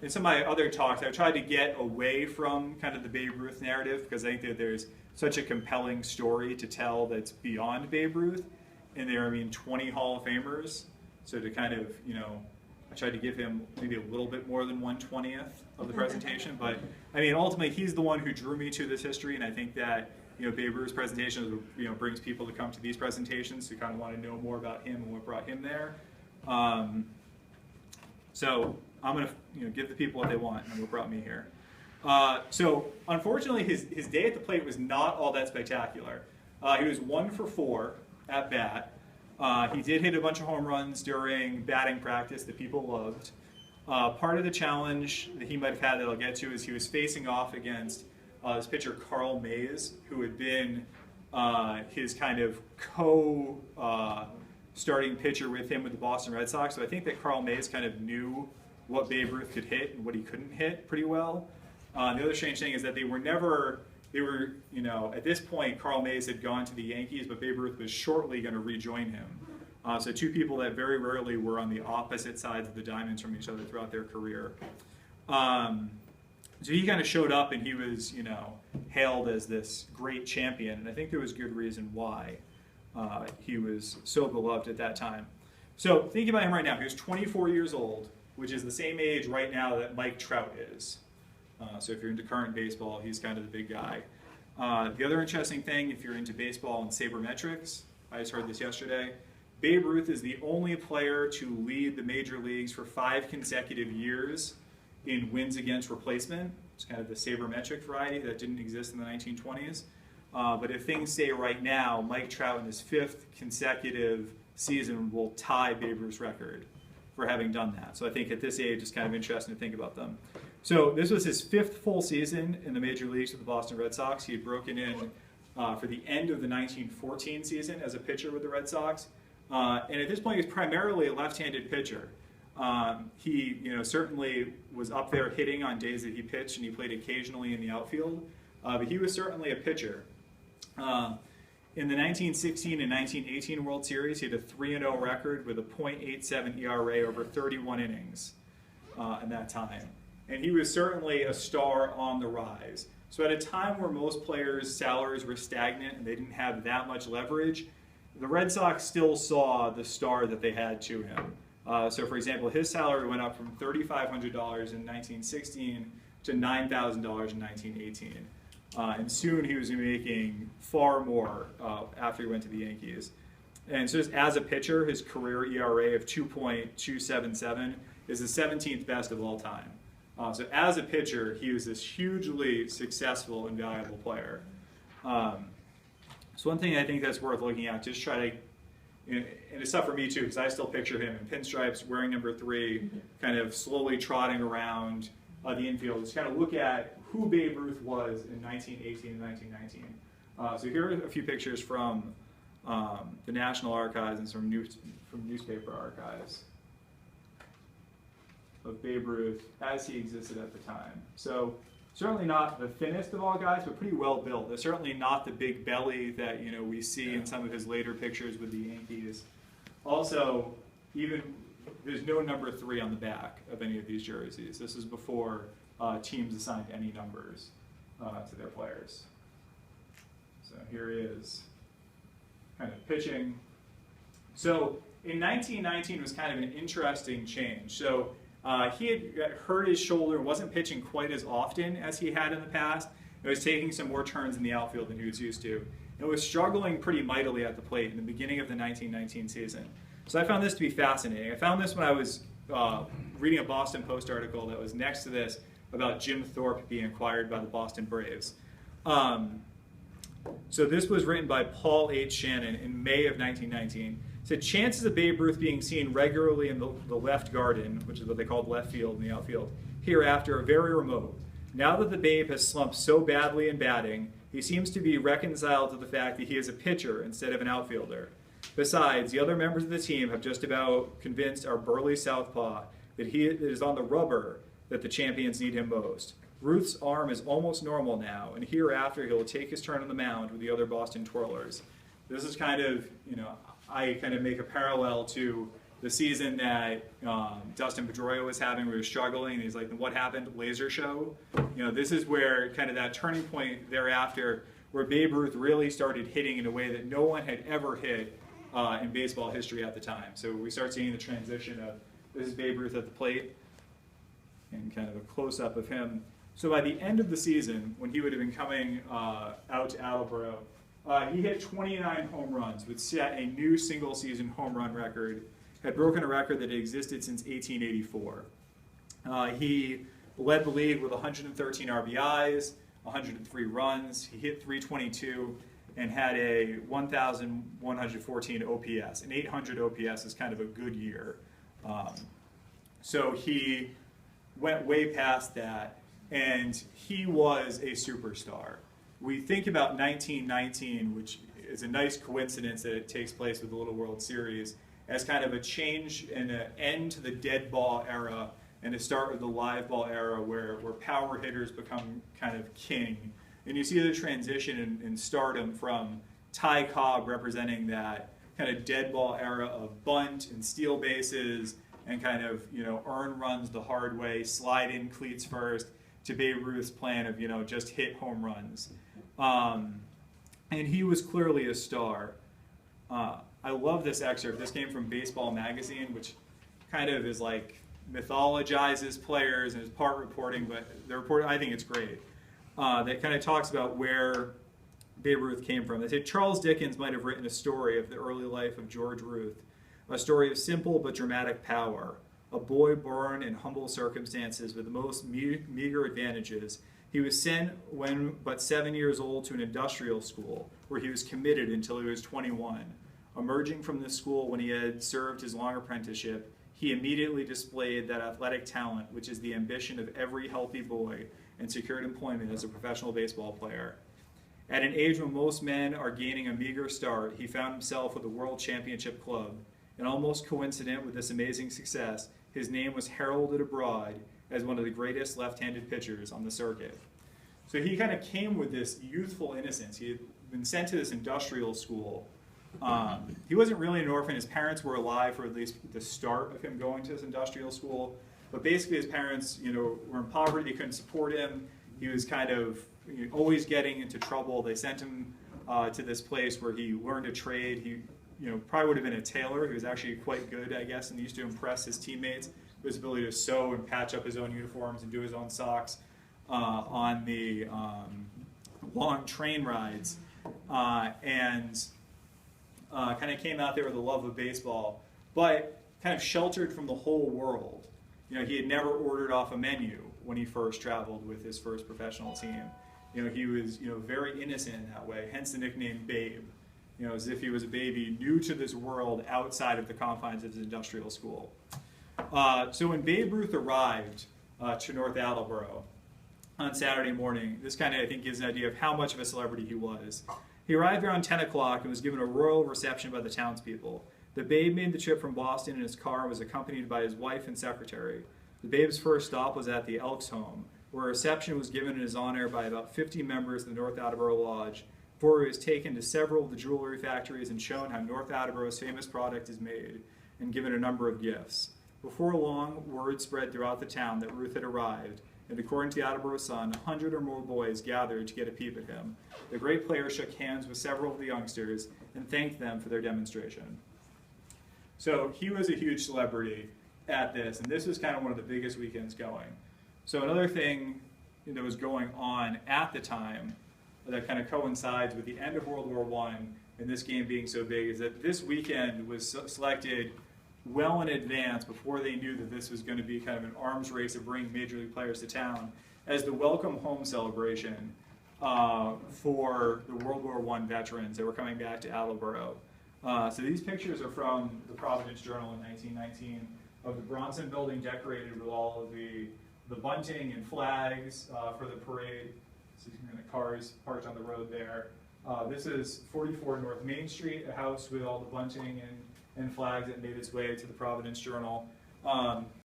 In some of my other talks, I tried to get away from kind of the Babe Ruth narrative because I think that there's such a compelling story to tell that's beyond Babe Ruth. And there are, 20 Hall of Famers. So to kind of, I tried to give him maybe a little bit more than 1/20th of the presentation. But, ultimately, he's the one who drew me to this history. And I think that, Babe Ruth's presentation, brings people to come to these presentations who kind of want to know more about him and what brought him there. So I'm going to give the people what they want and what brought me here. So unfortunately, his day at the plate was not all that spectacular. He was 1 for 4 at bat. He did hit a bunch of home runs during batting practice that people loved. Part of the challenge that he might have had that I'll get to is he was facing off against this pitcher Carl Mays, who had been his kind of starting pitcher with him with the Boston Red Sox. So I think that Carl Mays kind of knew what Babe Ruth could hit and what he couldn't hit pretty well. The other strange thing is that at this point, Carl Mays had gone to the Yankees, but Babe Ruth was shortly going to rejoin him. So two people that very rarely were on the opposite sides of the diamonds from each other throughout their career. So he kind of showed up and he was, hailed as this great champion. And I think there was good reason why he was so beloved at that time. So thinking about him right now, he was 24 years old, which is the same age right now that Mike Trout is. So if you're into current baseball, he's kind of the big guy. The other interesting thing, if you're into baseball and sabermetrics, I just heard this yesterday, Babe Ruth is the only player to lead the major leagues for 5 consecutive years in wins against replacement. It's kind of the sabermetric variety that didn't exist in the 1920s. But if things stay right now, Mike Trout in his 5th consecutive season will tie Babe Ruth's record for having done that. So I think at this age, it's kind of interesting to think about them. So this was his 5th full season in the major leagues with the Boston Red Sox. He had broken in for the end of the 1914 season as a pitcher with the Red Sox. And at this point, he was primarily a left-handed pitcher. He certainly was up there hitting on days that he pitched, and he played occasionally in the outfield. But he was certainly a pitcher. In the 1916 and 1918 World Series, he had a 3-0 record with a .87 ERA over 31 innings in that time. And he was certainly a star on the rise. So at a time where most players' salaries were stagnant and they didn't have that much leverage, the Red Sox still saw the star that they had to him. So for example, his salary went up from $3,500 in 1916 to $9,000 in 1918. And soon he was making far more after he went to the Yankees. And so just as a pitcher, his career ERA of 2.277 is the 17th best of all time. So as a pitcher, he was this hugely successful and valuable player. So one thing I think that's worth looking at, just try to, and it's tough for me too, because I still picture him in pinstripes, wearing number 3, kind of slowly trotting around the infield. Just kind of look at who Babe Ruth was in 1918 and 1919. So here are a few pictures from the National Archives and some from newspaper archives of Babe Ruth as he existed at the time. So certainly not the thinnest of all guys, but pretty well built. They're certainly not the big belly that we see in some of his later pictures with the Yankees. Also, even there's no number 3 on the back of any of these jerseys. This is before teams assigned any numbers to their players. So here he is, kind of pitching. So in 1919 was kind of an interesting change. So he had hurt his shoulder, wasn't pitching quite as often as he had in the past. He was taking some more turns in the outfield than he was used to, and was struggling pretty mightily at the plate in the beginning of the 1919 season. So I found this to be fascinating. I found this when I was reading a Boston Post article that was next to this about Jim Thorpe being acquired by the Boston Braves. So this was written by Paul H. Shannon in May of 1919. It said, chances of Babe Ruth being seen regularly in the left garden, which is what they called left field in the outfield, hereafter are very remote. Now that the Babe has slumped so badly in batting, he seems to be reconciled to the fact that he is a pitcher instead of an outfielder. Besides, the other members of the team have just about convinced our burly southpaw that he is on the rubber that the champions need him most. Ruth's arm is almost normal now, and hereafter he'll take his turn on the mound with the other Boston twirlers. This is kind of, I kind of make a parallel to the season that Dustin Pedroia was having, where he was struggling, and he's like, what happened? Laser show. This is where kind of that turning point thereafter, where Babe Ruth really started hitting in a way that no one had ever hit in baseball history at the time. So we start seeing the transition of, this is Babe Ruth at the plate, and kind of a close-up of him. So by the end of the season, when he would have been coming out to Attleboro, he hit 29 home runs, which set a new single-season home run record, had broken a record that had existed since 1884. He led the league with 113 RBIs, 103 runs. He hit 322 and had a 1,114 OPS. An 800 OPS is kind of a good year. So he went way past that, and he was a superstar. We think about 1919, which is a nice coincidence that it takes place with the Little World Series, as kind of a change and an end to the dead ball era and to start with the live ball era where power hitters become kind of king. And you see the transition in stardom from Ty Cobb representing that kind of dead ball era of bunt and steal bases and kind of, earn runs the hard way, slide in cleats first, to Babe Ruth's plan of, just hit home runs. And he was clearly a star. I love this excerpt. This came from Baseball Magazine, which kind of is like mythologizes players and is part reporting, but the report, I think it's great. That kind of talks about where Babe Ruth came from. They say Charles Dickens might have written a story of the early life of George Ruth, a story of simple but dramatic power. A boy born in humble circumstances with the most meager advantages, he was sent when but 7 years old to an industrial school where he was committed until he was 21. Emerging from this school when he had served his long apprenticeship, he immediately displayed that athletic talent which is the ambition of every healthy boy and secured employment as a professional baseball player. At an age when most men are gaining a meager start, he found himself with the World Championship Club. And almost coincident with this amazing success, his name was heralded abroad as one of the greatest left-handed pitchers on the circuit. So he kind of came with this youthful innocence. He had been sent to this industrial school. He wasn't really an orphan. His parents were alive for at least the start of him going to this industrial school. But basically his parents, were in poverty. They couldn't support him. He was kind of always getting into trouble. They sent him to this place where he learned a trade. He probably would have been a tailor. He was actually quite good, I guess, and he used to impress his teammates with his ability to sew and patch up his own uniforms and do his own socks on the long train rides. And kind of came out there with a love of baseball, but kind of sheltered from the whole world. He had never ordered off a menu when he first traveled with his first professional team. He was very innocent in that way, hence the nickname Babe. As if he was a baby new to this world outside of the confines of his industrial school. So when Babe Ruth arrived to North Attleboro on Saturday morning, this kind of, I think, gives an idea of how much of a celebrity he was. He arrived around 10 o'clock and was given a royal reception by the townspeople. The Babe made the trip from Boston in his car and was accompanied by his wife and secretary. The Babe's first stop was at the Elks home, where a reception was given in his honor by about 50 members of the North Attleboro Lodge, before he was taken to several of the jewelry factories and shown how North Attleboro's famous product is made, and given a number of gifts. Before long, word spread throughout the town that Ruth had arrived, and according to the Attleboro Sun, 100 or more boys gathered to get a peep at him. The great player shook hands with several of the youngsters and thanked them for their demonstration. So he was a huge celebrity at this, and this was kind of one of the biggest weekends going. So another thing that was going on at the time that kind of coincides with the end of World War I and this game being so big is that this weekend was selected well in advance, before they knew that this was going to be kind of an arms race of bringing major league players to town, as the welcome home celebration for the World War I veterans that were coming back to Attleboro. So these pictures are from the Providence Journal in 1919 of the Bronson Building decorated with all of the bunting and flags for the parade. So you can see the cars parked on the road there. This is 44 North Main Street, a house with all the bunting and flags that made its way to the Providence Journal.